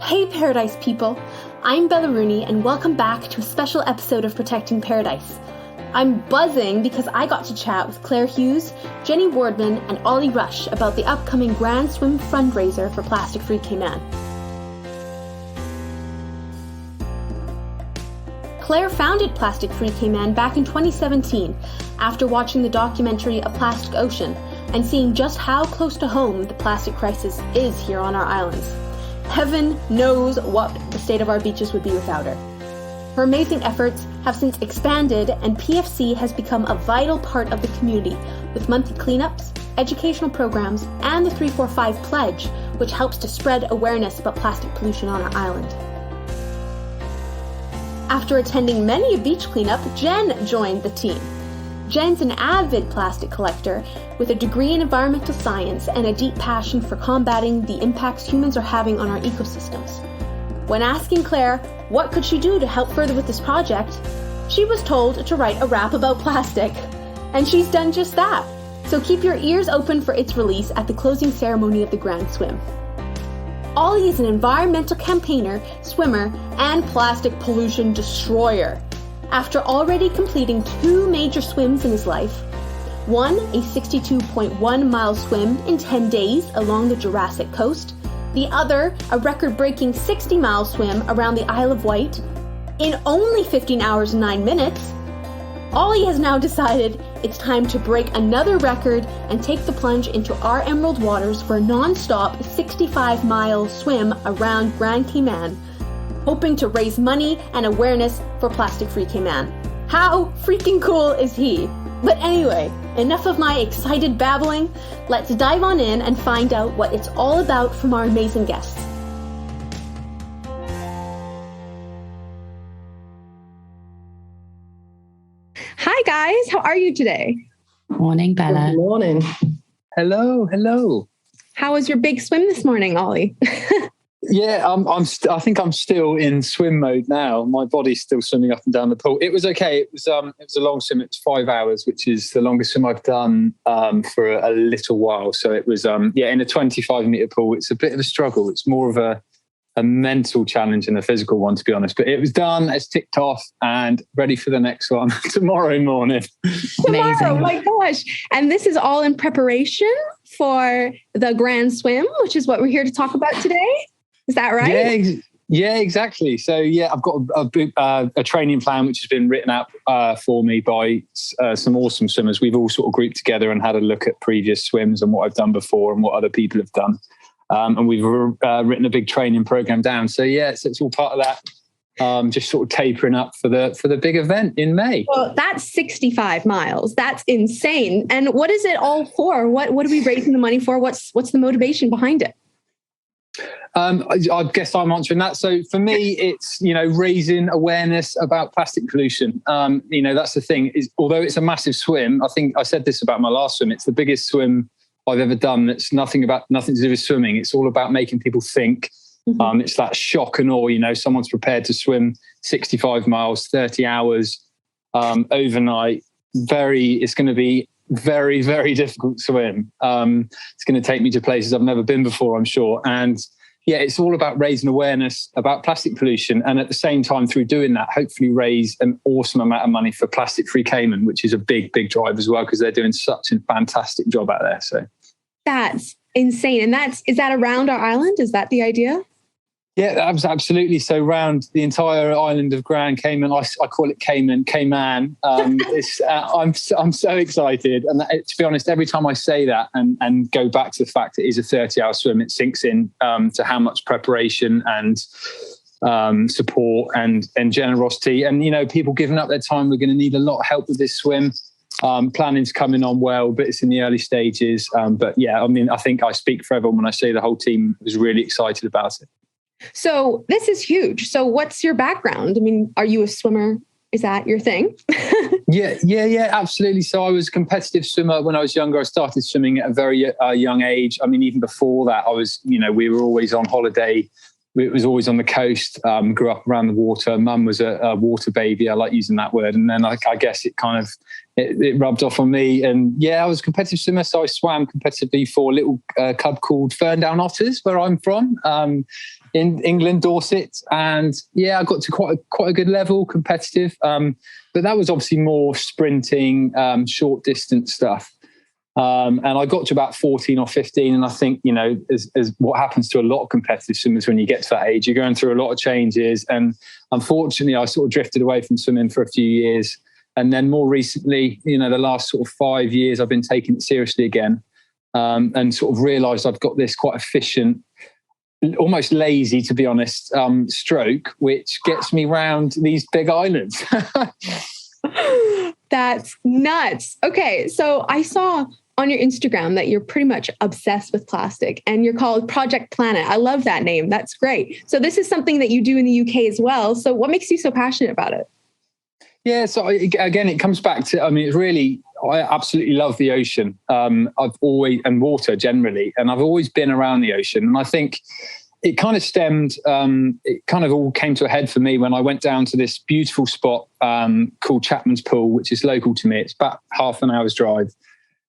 Hey Paradise people, I'm Bella Rooney and welcome back to a special episode of Protecting Paradise. I'm buzzing because I got to chat with Claire Hughes, Jenni Wardman and Ollie Rush about the upcoming Grand Swim fundraiser for Plastic Free Cayman. Claire founded Plastic Free Cayman back in 2017 after watching the documentary A Plastic Ocean and seeing just how close to home the plastic crisis is here on our islands. Heaven knows what the state of our beaches would be without her. Her amazing efforts have since expanded and PFC has become a vital part of the community with monthly cleanups, educational programs, and the 345 Pledge, which helps to spread awareness about plastic pollution on our island. After attending many a beach cleanup, Jen joined the team. Jen's an avid plastic collector with a degree in environmental science and a deep passion for combating the impacts humans are having on our ecosystems. When asking Claire what could she do to help further with this project, she was told to write a rap about plastic. And she's done just that. So keep your ears open for its release at the closing ceremony of the Grand Swim. Ollie is an environmental campaigner, swimmer, and plastic pollution destroyer. After already completing 2 major swims in his life, one a 62.1-mile swim in 10 days along the Jurassic coast, the other a record-breaking 60-mile swim around the Isle of Wight in only 15 hours and 9 minutes, Ollie has now decided it's time to break another record and take the plunge into our emerald waters for a non-stop 65-mile swim around Grand Cayman, hoping to raise money and awareness for Plastic Free Cayman. How freaking cool is he? But anyway, enough of my excited babbling. Let's dive on in and find out what it's all about from our amazing guests. Hi guys, how are you today? Morning, Bella. Good morning. Hello. How was your big swim this morning, Ollie? Yeah, I think I'm still in swim mode now. My body's still swimming up and down the pool. It was okay. It was a long swim. It was 5 hours, which is the longest swim I've done for a little while. So it was in a 25-meter pool. It's a bit of a struggle. It's more of a mental challenge than a physical one, to be honest. But it was done. It's ticked off and ready for the next one tomorrow morning. Amazing! Oh my gosh! And this is all in preparation for the Grand Swim, which is what we're here to talk about today. Is that right? Yeah, exactly. So I've got a training plan which has been written out for me by some awesome swimmers. We've all sort of grouped together and had a look at previous swims and what I've done before and what other people have done. And we've written a big training program down. So it's all part of that. Just sort of tapering up for the big event in May. Well, that's 65 miles. That's insane. And what is it all for? What are we raising the money for? What's the motivation behind it? I guess I'm answering that. So for me, it's, raising awareness about plastic pollution. That's the thing is, although it's a massive swim, I think I said this about my last swim. It's the biggest swim I've ever done. That's nothing to do with swimming. It's all about making people think. Mm-hmm. It's that shock and awe, someone's prepared to swim 65 miles, 30 hours, overnight. It's going to be very, very difficult swim. It's going to take me to places I've never been before, I'm sure. And it's all about raising awareness about plastic pollution. And at the same time, through doing that, hopefully raise an awesome amount of money for Plastic Free Cayman, which is a big, big drive as well, because they're doing such a fantastic job out there. So that's insane. And is that around our island? Is that the idea? Yeah, absolutely. So around the entire island of Grand Cayman, I call it Cayman. I'm so excited. And to be honest, every time I say that and go back to the fact it is a 30-hour swim, it sinks in to how much preparation and support and generosity. And, people giving up their time. We're going to need a lot of help with this swim. Planning's coming on well, but it's in the early stages. I think I speak for everyone when I say the whole team was really excited about it. So this is huge. So what's your background? I mean, are you a swimmer? Is that your thing? Yeah, absolutely. So I was a competitive swimmer when I was younger. I started swimming at a very young age. I mean, even before that, I was, we were always on holiday it was always on the coast, grew up around the water. Mum was a water baby. I like using that word. And then I guess it kind of, it rubbed off on me. And yeah, I was a competitive swimmer. So I swam competitively for a little club called Ferndown Otters, where I'm from, in England, Dorset. And yeah, I got to quite a good level, competitive. But that was obviously more sprinting, short distance stuff. And I got to about 14 or 15. And I think, you know, as what happens to a lot of competitive swimmers when you get to that age, you're going through a lot of changes. And unfortunately, I sort of drifted away from swimming for a few years. And then more recently, you know, the last sort of 5 years, I've been taking it seriously again, and sort of realised I've got this quite efficient, almost lazy, to be honest, stroke, which gets me round these big islands. That's nuts. Okay, so I saw on your Instagram that you're pretty much obsessed with plastic, and you're called Project Planet. I love that name. That's great. So this is something that you do in the UK as well. So what makes you so passionate about it? Yeah, so again, it comes back to, I mean, it's really, I absolutely love the ocean. I've always, and water generally, and I've always been around the ocean. And I think it kind of stemmed, it kind of all came to a head for me when I went down to this beautiful spot called Chapman's Pool, which is local to me. It's about half an hour's drive.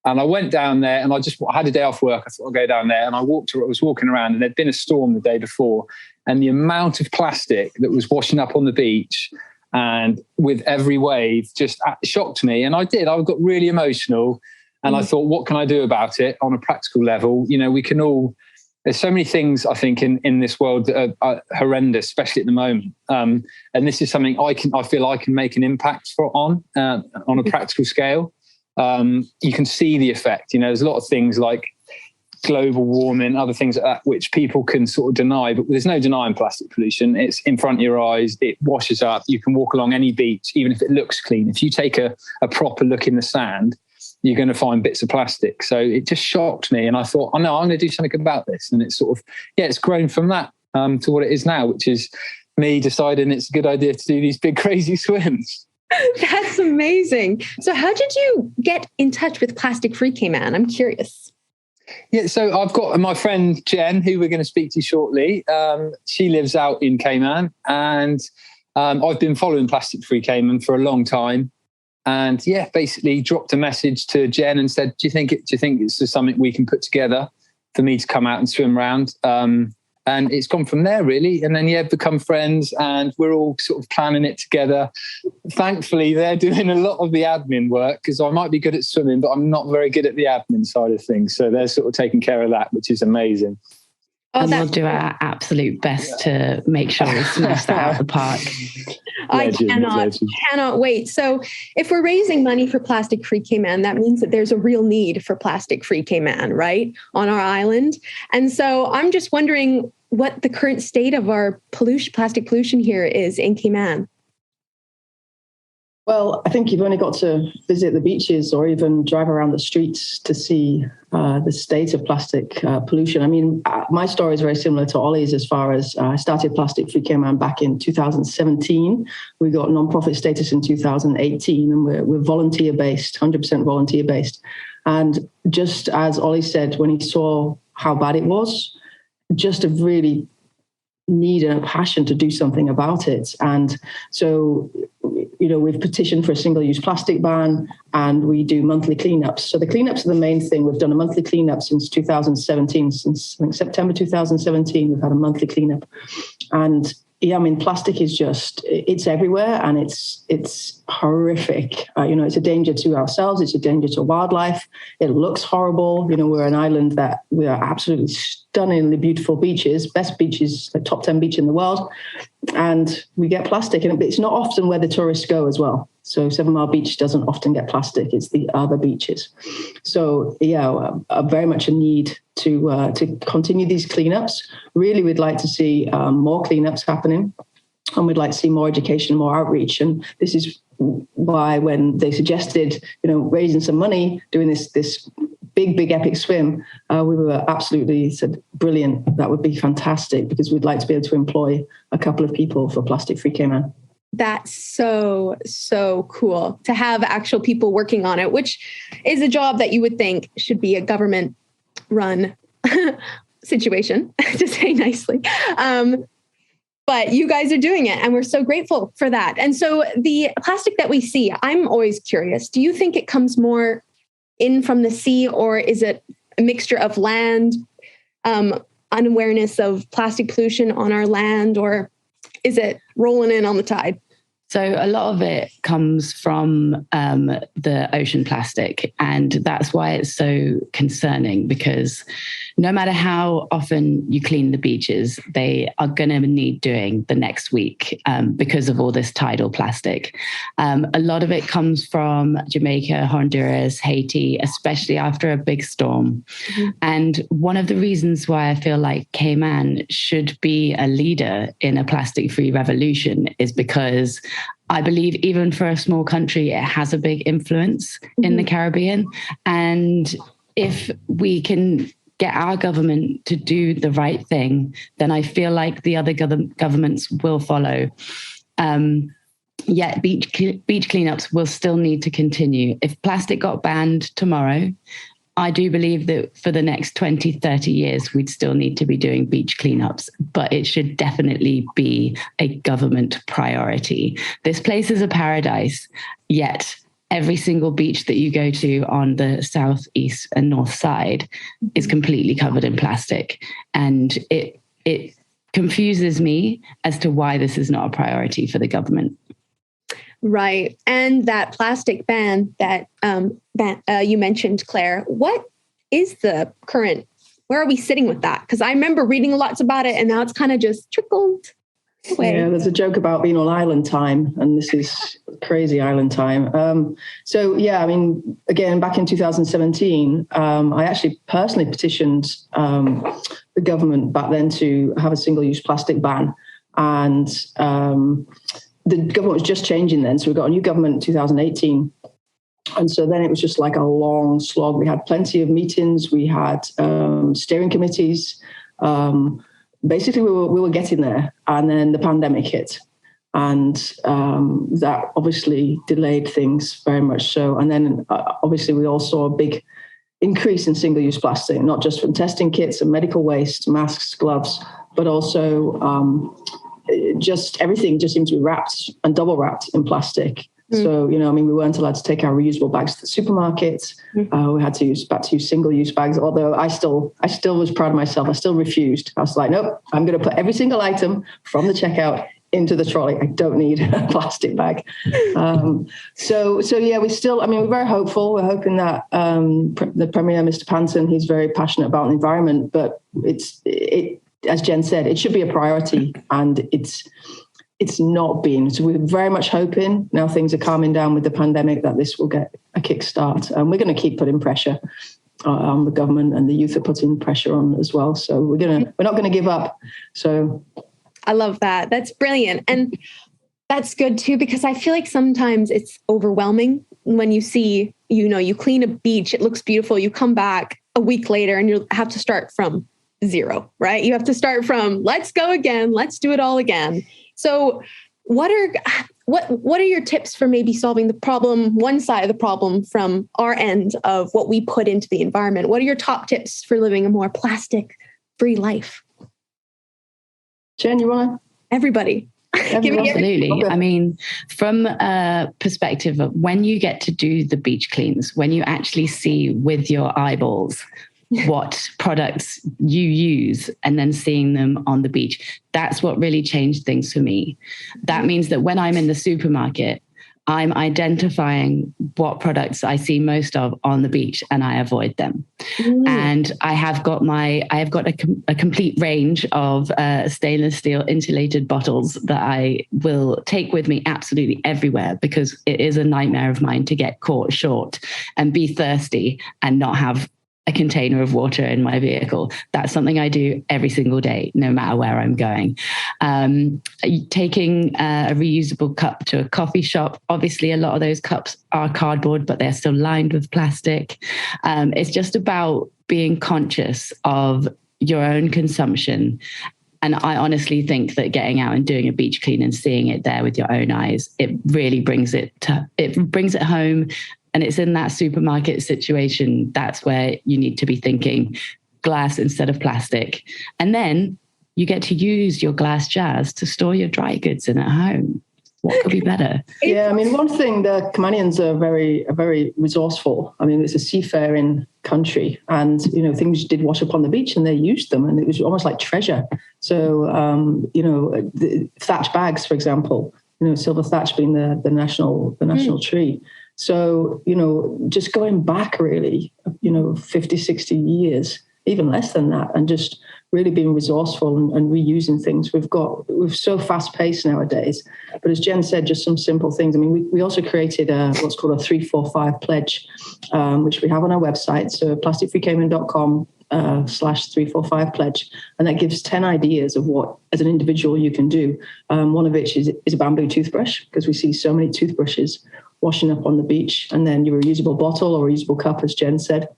And I went down there, and I had a day off work. I thought I'd go down there, and I was walking around, and there'd been a storm the day before. And the amount of plastic that was washing up on the beach, and with every wave, just shocked me. And I got really emotional. And I thought, what can I do about it on a practical level? You know, there's so many things, I think, in this world that are horrendous, especially at the moment. And this is something I feel I can make an impact on a practical scale. You can see the effect. You know, there's a lot of things like global warming, other things like that, which people can sort of deny, but there's no denying plastic pollution. It's in front of your eyes. It washes up. You can walk along any beach, even if it looks clean. If you take a proper look in the sand, you're going to find bits of plastic. So it just shocked me. And I thought, oh no, I'm going to do something about this. And it's sort of, it's grown from that to what it is now, which is me deciding it's a good idea to do these big, crazy swims. That's amazing. So how did you get in touch with Plastic Free Cayman? I'm curious. Yeah, so I've got my friend Jen, who we're going to speak to shortly. She lives out in Cayman, and I've been following Plastic Free Cayman for a long time. And yeah, basically dropped a message to Jen and said, do you think it's just something we can put together for me to come out and swim around? And it's gone from there, really. And then, become friends, and we're all sort of planning it together. Thankfully, they're doing a lot of the admin work, because I might be good at swimming, but I'm not very good at the admin side of things. So they're sort of taking care of that, which is amazing. And we'll do our absolute best to make sure we smash that out of the park. I cannot wait. So if we're raising money for Plastic Free Cayman, that means that there's a real need for Plastic Free Cayman, right, on our island. And so I'm just wondering what the current state of our plastic pollution here is in Cayman. Well, I think you've only got to visit the beaches or even drive around the streets to see the state of plastic pollution. I mean, my story is very similar to Ollie's as far as I started Plastic Free Cayman back in 2017. We got nonprofit status in 2018, and we're volunteer-based, 100% volunteer-based. And just as Ollie said, when he saw how bad it was, just a really need and a passion to do something about it. And so, you know, we've petitioned for a single-use plastic ban, and we do monthly cleanups. So the cleanups are the main thing. We've done a monthly cleanup since 2017. Since I think September 2017, we've had a monthly cleanup. And yeah, I mean, plastic is it's everywhere, and it's horrific. You know, it's a danger to ourselves. It's a danger to wildlife. It looks horrible. You know, we're an island that we are absolutely stunningly beautiful beaches, best beaches, the top 10 beach in the world. And we get plastic, and it's not often where the tourists go as well. So 7 Mile Beach doesn't often get plastic. It's the other beaches. So yeah, very much a need to continue these cleanups. Really, we'd like to see more cleanups happening, and we'd like to see more education, more outreach. And this is why when they suggested, you know, raising some money, doing this big epic swim, we were absolutely said, brilliant. That would be fantastic, because we'd like to be able to employ a couple of people for Plastic Free Cayman. That's so cool to have actual people working on it, which is a job that you would think should be a government run situation, to say nicely. but you guys are doing it, and we're so grateful for that. And so the plastic that we see, I'm always curious, do you think it comes more in from the sea, or is it a mixture of land, unawareness of plastic pollution on our land, or is it rolling in on the tide? So a lot of it comes from the ocean plastic, and that's why it's so concerning, because no matter how often you clean the beaches, they are going to need doing the next week because of all this tidal plastic. A lot of it comes from Jamaica, Honduras, Haiti, especially after a big storm. Mm-hmm. And one of the reasons why I feel like Cayman should be a leader in a plastic-free revolution is because I believe even for a small country, it has a big influence in the Caribbean. And if we can get our government to do the right thing, then I feel like the other governments will follow. Yet beach cleanups will still need to continue. If plastic got banned tomorrow, I do believe that for the next 20, 30 years, we'd still need to be doing beach cleanups, but it should definitely be a government priority. This place is a paradise, yet every single beach that you go to on the south, east, and north side is completely covered in plastic. And it confuses me as to why this is not a priority for the government. Right. And that plastic ban that you mentioned, Claire, what is the current, where are we sitting with that? Because I remember reading lots about it, and now it's kind of just trickled away. Yeah, there's a joke about being on island time, and this is crazy island time. So, yeah, I mean, again, back in 2017, I actually personally petitioned the government back then to have a single-use plastic ban. And the government was just changing then. So we got a new government in 2018. And so then it was just like a long slog. We had plenty of meetings. We had steering committees. Basically, we were getting there. And then the pandemic hit. And that obviously delayed things very much so. And then obviously we all saw a big increase in single-use plastic, not just from testing kits and medical waste, masks, gloves, but also just everything just seemed to be wrapped and double wrapped in plastic. So, I mean, we weren't allowed to take our reusable bags to the supermarket. We had to use single-use bags, although I still was proud of myself. I still refused. I was like, nope, I'm going to put every single item from the checkout into the trolley. I don't need a plastic bag. So yeah, we're very hopeful. We're hoping that the Premier, Mr. Panton, he's very passionate about the environment, but it as Jen said, it should be a priority, and it's not been. So we're very much hoping, now things are calming down with the pandemic, that this will get a kickstart. And we're going to keep putting pressure on the government, and the youth are putting pressure on as well. So we're not going to give up. So I love that. That's brilliant. And that's good too, because I feel like sometimes it's overwhelming when you see, you clean a beach, it looks beautiful. You come back a week later and you have to start from zero, right? You have to start from, let's go again. Let's do it all again. So what are your tips for maybe solving the problem, one side of the problem from our end of what we put into the environment? What are your top tips for living a more plastic-free life? Jen, you want to? Everybody. Absolutely. Okay. I mean, from a perspective of when you get to do the beach cleans, when you actually see with your eyeballs what products you use and then seeing them on the beach, that's what really changed things for me. That means that when I'm in the supermarket, I'm identifying what products I see most of on the beach, and I avoid them. And I have got a complete range of stainless steel insulated bottles that I will take with me absolutely everywhere, because it is a nightmare of mine to get caught short and be thirsty and not have a container of water in my vehicle. That's something I do every single day, no matter where I'm going. Taking a reusable cup to a coffee shop. Obviously, a lot of those cups are cardboard, but they're still lined with plastic. It's just about being conscious of your own consumption. And I honestly think that getting out and doing a beach clean and seeing it there with your own eyes, it really brings it home. And it's in that supermarket situation, that's where you need to be thinking glass instead of plastic. And then you get to use your glass jars to store your dry goods in at home. What could be better? Yeah, I mean, one thing, the Caymanians are very resourceful. I mean, it's a seafaring country, and things did wash up on the beach, and they used them, and it was almost like treasure. So, the thatch bags, for example, silver thatch being the national tree. So, just going back really, 50, 60 years, even less than that, and just really being resourceful and reusing things. We're so fast paced nowadays. But as Jen said, just some simple things. I mean, we also created what's called a 345 pledge, which we have on our website. So plasticfreecayman.com /345 pledge. And that gives 10 ideas of what, as an individual, you can do. One of which is a bamboo toothbrush, because we see so many toothbrushes washing up on the beach, and then your reusable bottle or reusable cup, as Jen said.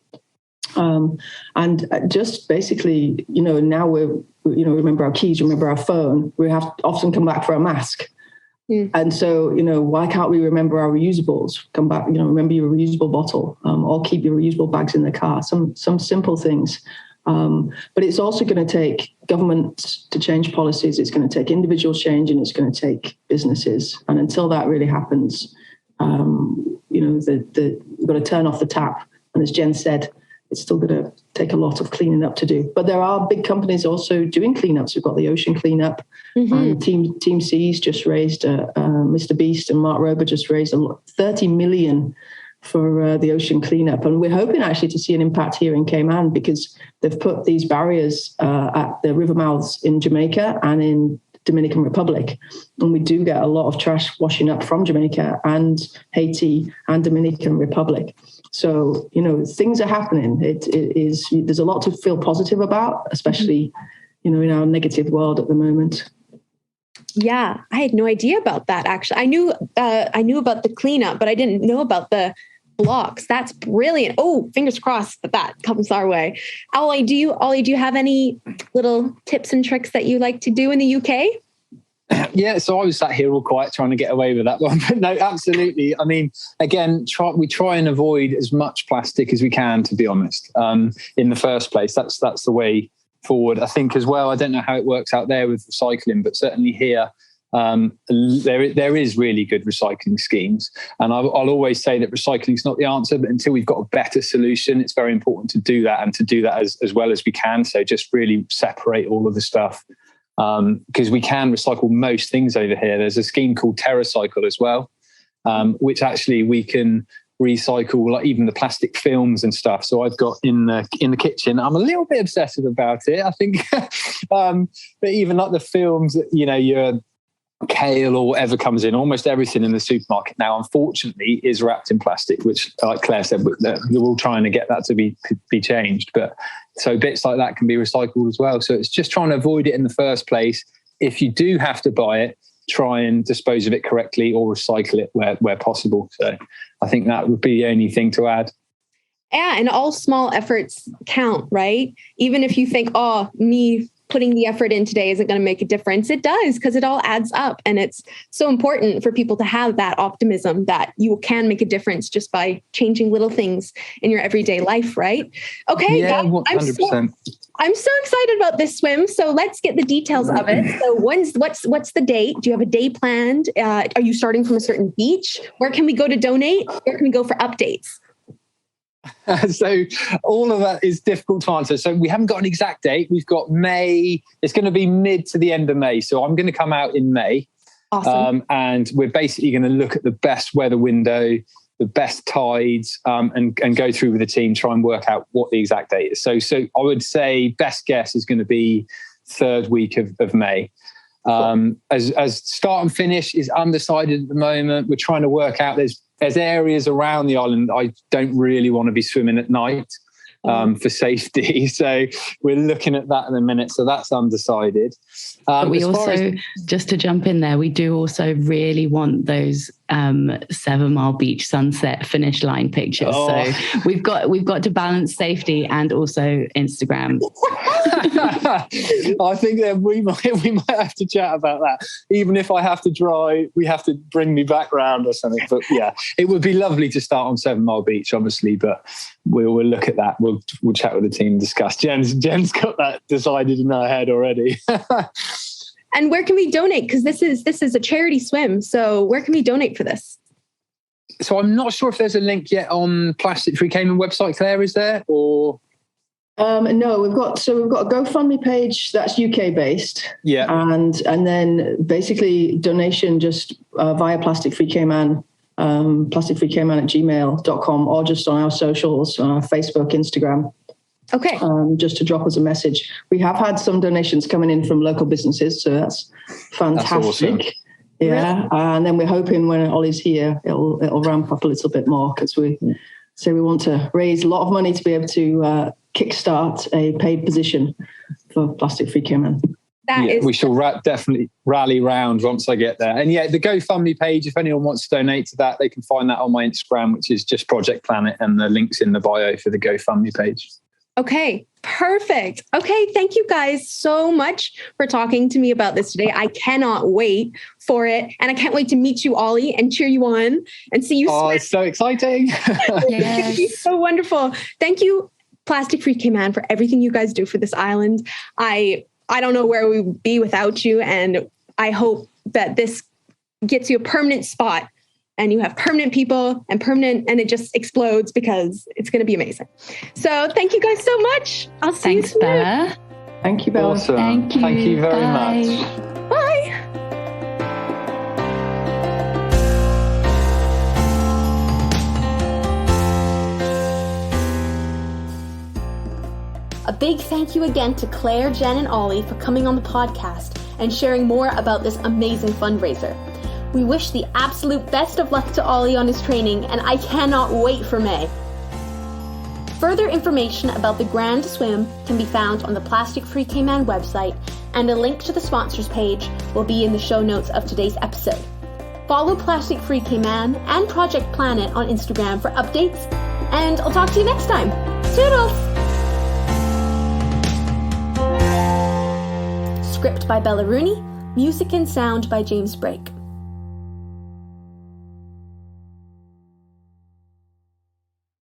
And just basically, now remember our keys, remember our phone. We have to often come back for a mask. Mm. And so, why can't we remember our reusables? Come back, remember your reusable bottle, or keep your reusable bags in the car. Some simple things. But it's also going to take government to change policies. It's going to take individual change, and it's going to take businesses. And until that really happens, we've got to turn off the tap. And as Jen said, it's still going to take a lot of cleaning up to do. But there are big companies also doing cleanups. We've got the Ocean Cleanup. Mm-hmm. And Team C's just raised, Mr. Beast and Mark Rober just raised $30 million for the Ocean Cleanup. And we're hoping actually to see an impact here in Cayman, because they've put these barriers at the river mouths in Jamaica and in Dominican Republic. And we do get a lot of trash washing up from Jamaica and Haiti and Dominican Republic. So, things are happening. There's a lot to feel positive about, especially, in our negative world at the moment. Yeah, I had no idea about that, actually. I knew about the cleanup, but I didn't know about the blocks. That's brilliant. Oh, fingers crossed that comes our way. Ollie, do you have any little tips and tricks that you like to do in the UK? Yeah, so I was sat here all quiet trying to get away with that one. But no, absolutely. I mean, again, we try and avoid as much plastic as we can, to be honest, in the first place. That's the way forward. I think as well, I don't know how it works out there with recycling, but certainly here, there is really good recycling schemes. And I'll always say that recycling is not the answer, but until we've got a better solution, it's very important to do that, and to do that as well as we can. So just really separate all of the stuff. Because we can recycle most things over here. There's a scheme called TerraCycle as well, which actually we can recycle, like even the plastic films and stuff. So I've got in the kitchen, I'm a little bit obsessive about it, I think. But even like the films that, your kale or whatever comes in, almost everything in the supermarket now, unfortunately, is wrapped in plastic, which, like Claire said, we're all trying to get that to be changed. But so bits like that can be recycled as well. So it's just trying to avoid it in the first place. If you do have to buy it, try and dispose of it correctly or recycle it where possible. So I think that would be the only thing to add. Yeah, and all small efforts count, right? Even if you think, me putting the effort in today isn't going to make a difference. It does, because it all adds up. And it's so important for people to have that optimism that you can make a difference just by changing little things in your everyday life, right? Okay, yeah, 100%. I'm so excited about this swim. So let's get the details of it. So what's the date? Do you have a day planned? Are you starting from a certain beach? Where can we go to donate? Where can we go for updates? So all of that is difficult to answer. So we haven't got an exact date. We've got May. It's going to be mid to the end of May. So I'm going to come out in May. Awesome. And we're basically going to look at the best weather window, the best tides, and go through with the team, try and work out what the exact date is. So I would say best guess is going to be third week of May. As start and finish is undecided at the moment. We're trying to work out, there's areas around the island I don't really want to be swimming at night for safety. So we're looking at that in a minute. So that's undecided. But we also, just to jump in there, we do also really want those 7 Mile Beach sunset finish line pictures. So we've got to balance safety and also Instagram. I think that we might have to chat about that. Even if I have to drive, we have to bring me back round or something. But yeah, it would be lovely to start on 7 Mile Beach, obviously. But we'll look at that. We'll chat with the team and discuss. Jen's got that decided in her head already. And where can we donate? Because this is a charity swim. So where can we donate for this? So I'm not sure if there's a link yet on Plastic Free Cayman website, Claire, is there? Or no, we've got a GoFundMe page that's UK based. Yeah. And then basically donation just via Plastic Free Cayman, plasticfreecayman@gmail.com, or just on our socials, Facebook, Instagram. Okay. Just to drop us a message. We have had some donations coming in from local businesses, so that's fantastic. That's awesome. Yeah, really? And then we're hoping when Ollie's here, it'll ramp up a little bit more, because we want to raise a lot of money to be able to kickstart a paid position for Plastic Free Cayman. We shall definitely rally round once I get there. And yeah, the GoFundMe page, if anyone wants to donate to that, they can find that on my Instagram, which is just Project Planet, and the link's in the bio for the GoFundMe page. Okay, perfect. Okay, thank you guys so much for talking to me about this today. I cannot wait for it. And I can't wait to meet you, Ollie, and cheer you on and see you swim. Oh, it's so exciting. Yes. It's so wonderful. Thank you, Plastic Free Cayman, for everything you guys do for this island. I don't know where we would be without you. And I hope that this gets you a permanent spot, and you have permanent people and it just explodes, because it's going to be amazing. So thank you guys so much. I'll see you soon. Bella. Thank you, Bella. Awesome. Thank you. Thank you very Bye. much. Bye. A big thank you again to Claire, Jen, and Ollie for coming on the podcast and sharing more about this amazing fundraiser. We wish the absolute best of luck to Ollie on his training, and I cannot wait for May. Further information about the Grand Swim can be found on the Plastic Free Cayman website, and a link to the sponsors page will be in the show notes of today's episode. Follow Plastic Free Cayman and Project Planet on Instagram for updates, and I'll talk to you next time. Toodles! Script by Bella Rooney, music and sound by James Brake.